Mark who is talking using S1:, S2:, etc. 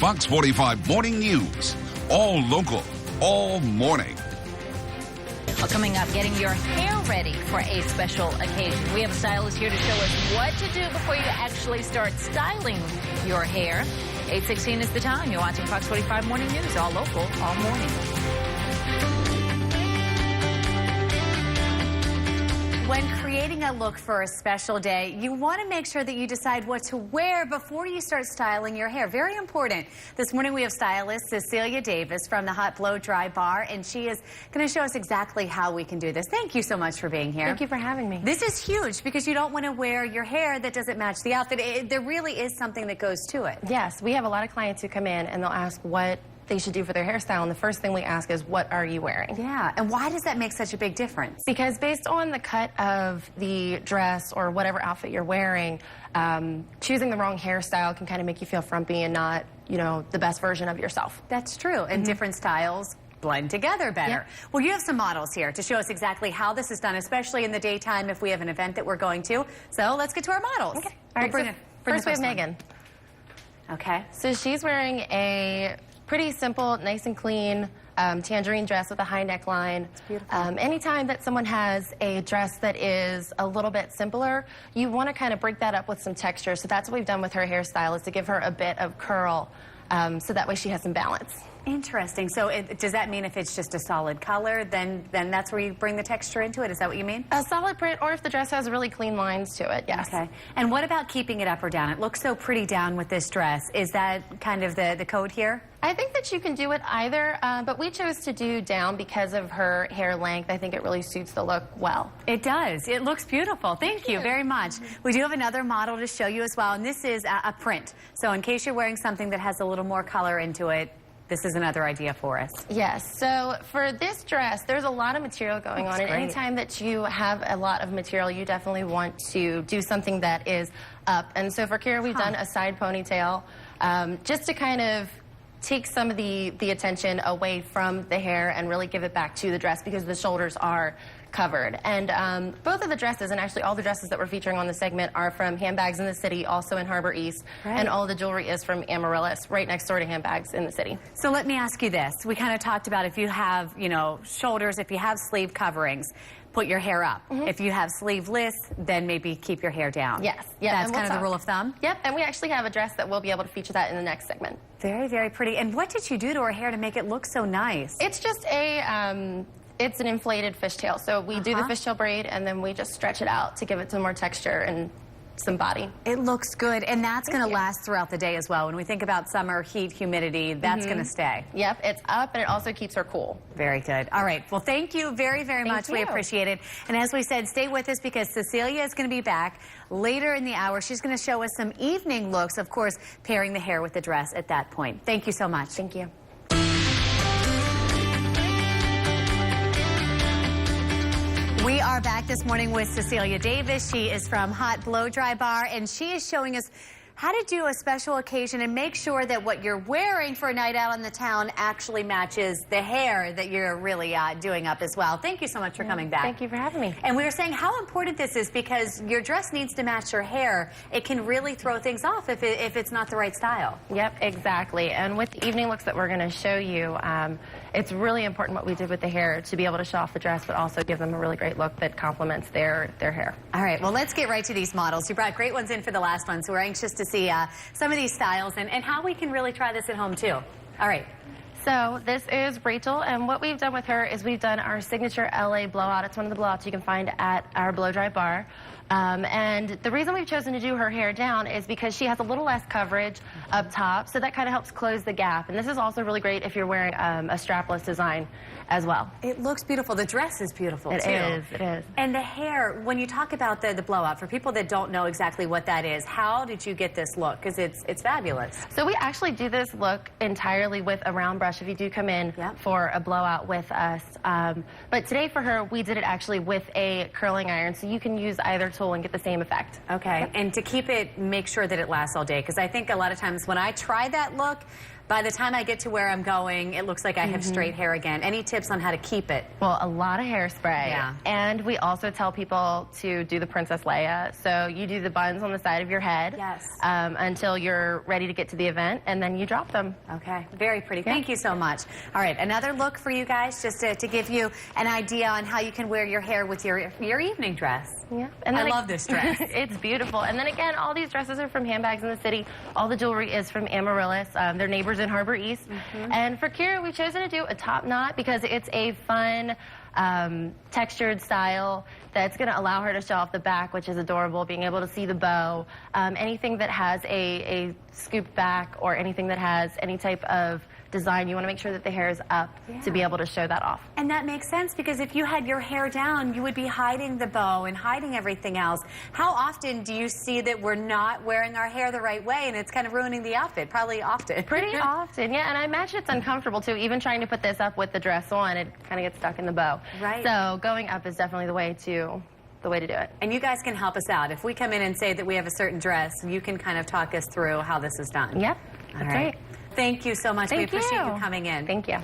S1: Fox 45 Morning News. All local, all morning.
S2: Well, coming up, getting your hair ready for a special occasion. We have a stylist here to show us what to do before you actually start styling your hair. 8:16 is the time. You're watching Fox 45 Morning News. All local, all morning. When creating a look for a special day, you want to make sure that you decide what to wear before you start styling your hair. Very important. This morning we have stylist Cecelia Davis from the Hot Blow Dry Bar, and she is going to show us exactly how we can do this. Thank you so much for being here.
S3: Thank you for having me.
S2: This is huge because you don't want to wear your hair that doesn't match the outfit. There really is something that goes to it.
S3: Yes, we have a lot of clients who come in and they'll ask what they should do for their hairstyle, and the first thing we ask is, what are you wearing?
S2: Yeah, and why does that make such a big difference?
S3: Because based on the cut of the dress or whatever outfit you're wearing, choosing the wrong hairstyle can kind of make you feel frumpy and not, you know, the best version of yourself.
S2: That's true, and different styles blend together better.
S3: Yep.
S2: Well, you have some models here to show us exactly how this is done, especially in the daytime if we have an event that we're going to. So let's get to our models.
S3: Okay. All right,
S2: bring
S3: first we have
S2: one.
S3: Megan.
S2: Okay.
S3: So she's wearing a pretty simple, nice and clean tangerine dress with a high neckline.
S2: It's beautiful.
S3: Anytime that someone has a dress that is a little bit simpler, you want to kind of break that up with some texture. So that's what we've done with her hairstyle, is to give her a bit of curl, so that way she has some balance.
S2: Interesting. So does that mean if it's just a solid color, then that's where you bring the texture into it? Is that what you mean?
S3: A solid print, or if the dress has really clean lines to it, yes.
S2: Okay. And what about keeping it up or down? It looks so pretty down with this dress. Is that kind of the code here?
S3: I think that you can do it either, but we chose to do down because of her hair length. I think it really suits the look well.
S2: It does. It looks beautiful. Thank you very much. We do have another model to show you as well, and this is a print. So in case you're wearing something that has a little more color into it, this is another idea for us.
S3: Yes, so for this dress, there's a lot of material going on, and anytime that you have a lot of material, you definitely want to do something that is up. And so for Kira, we've done a side ponytail, just to kind of take some of the attention away from the hair and really give it back to the dress, because the shoulders are covered. And both of the dresses, and actually all the dresses that we're featuring on the segment, are from Handbags in the city, also in Harbor East.
S2: Right.
S3: And all the jewelry is from Amaryllis, right next door to Handbags in the city.
S2: So let me ask you this. We kind of talked about if you have, you know, shoulders, if you have sleeve coverings, put your hair up. If you have sleeveless, then maybe keep your hair down.
S3: Yes. Yeah,
S2: That's kind of the rule of thumb?
S3: Yep, and we actually have a dress that we'll be able to feature that in the next segment.
S2: Very, very pretty. And what did you do to her hair to make it look so nice?
S3: It's just it's an inflated fishtail. So we do the fishtail braid, and then we just stretch it out to give it some more texture and some body.
S2: It looks good, and that's going to last throughout the day as well. When we think about summer heat, humidity, that's going to stay.
S3: Yep, it's up, and it also keeps her cool.
S2: Very good. All right. Well, thank you very, very much. We appreciate it. And as we said, stay with us because Cecelia is going to be back later in the hour. She's going to show us some evening looks, of course, pairing the hair with the dress at that point. Thank you so much.
S3: Thank you.
S2: We are back this morning with Cecelia Davis. She is from Hot Blow Dry Bar, and she is showing us how to do a special occasion and make sure that what you're wearing for a night out in the town actually matches the hair that you're really doing up as well. Thank you so much for coming back.
S3: Thank you for having me.
S2: And we were saying how important this is because your dress needs to match your hair. It can really throw things off if it's not the right style.
S3: Yep, exactly. And with the evening looks that we're going to show you, it's really important what we did with the hair to be able to show off the dress, but also give them a really great look that complements their hair.
S2: All right, well, let's get right to these models. You brought great ones in for the last one, so we're anxious to see some of these styles and how we can really try this at home, too. All right.
S3: So this is Rachel, and what we've done with her is we've done our signature LA blowout. It's one of the blowouts you can find at our blow dry bar. And the reason we've chosen to do her hair down is because she has a little less coverage up top, so that kind of helps close the gap. And this is also really great if you're wearing a strapless design as well.
S2: It looks beautiful. The dress is beautiful, too.
S3: It is.
S2: And the hair, when you talk about the blowout, for people that don't know exactly what that is, how did you get this look? Because it's fabulous.
S3: So we actually do this look entirely with a round brush if you do come in for a blowout with us. But today for her, we did it actually with a curling iron, so you can use either tool and get the same effect.
S2: Okay, and to keep it, make sure that it lasts all day, because I think a lot of times when I try that look, by the time I get to where I'm going, it looks like I have straight hair again. Any tips on how to keep it?
S3: Well, a lot of hairspray.
S2: Yeah.
S3: And we also tell people to do the Princess Leia. So you do the buns on the side of your head until you're ready to get to the event, and then you drop them.
S2: Okay, very pretty. Thank you so much. All right, another look for you guys, just to give you an idea on how you can wear your hair with your evening dress.
S3: Yeah, and
S2: I love this dress.
S3: It's beautiful. And then again, all these dresses are from Handbags in the City. All the jewelry is from Amaryllis. They're neighbors in Harbor East. And for Kira, we've chosen to do a top knot because it's a fun, textured style that's going to allow her to show off the back, which is adorable, being able to see the bow. Anything that has a scooped back or anything that has any type of design, you want to make sure that the hair is up to be able to show that off.
S2: And that makes sense because if you had your hair down, you would be hiding the bow and hiding everything else. How often do you see that we're not wearing our hair the right way and it's kind of ruining the outfit? Probably often.
S3: Pretty often, yeah. And I imagine it's uncomfortable too. Even trying to put this up with the dress on, it kind of gets stuck in the bow.
S2: Right.
S3: So going up is definitely the way to do it.
S2: And you guys can help us out. If we come in and say that we have a certain dress, you can kind of talk us through how this is done.
S3: Yep.
S2: All
S3: That's
S2: right. Thank you so much.
S3: Thank
S2: we appreciate
S3: you
S2: you coming in.
S3: Thank you.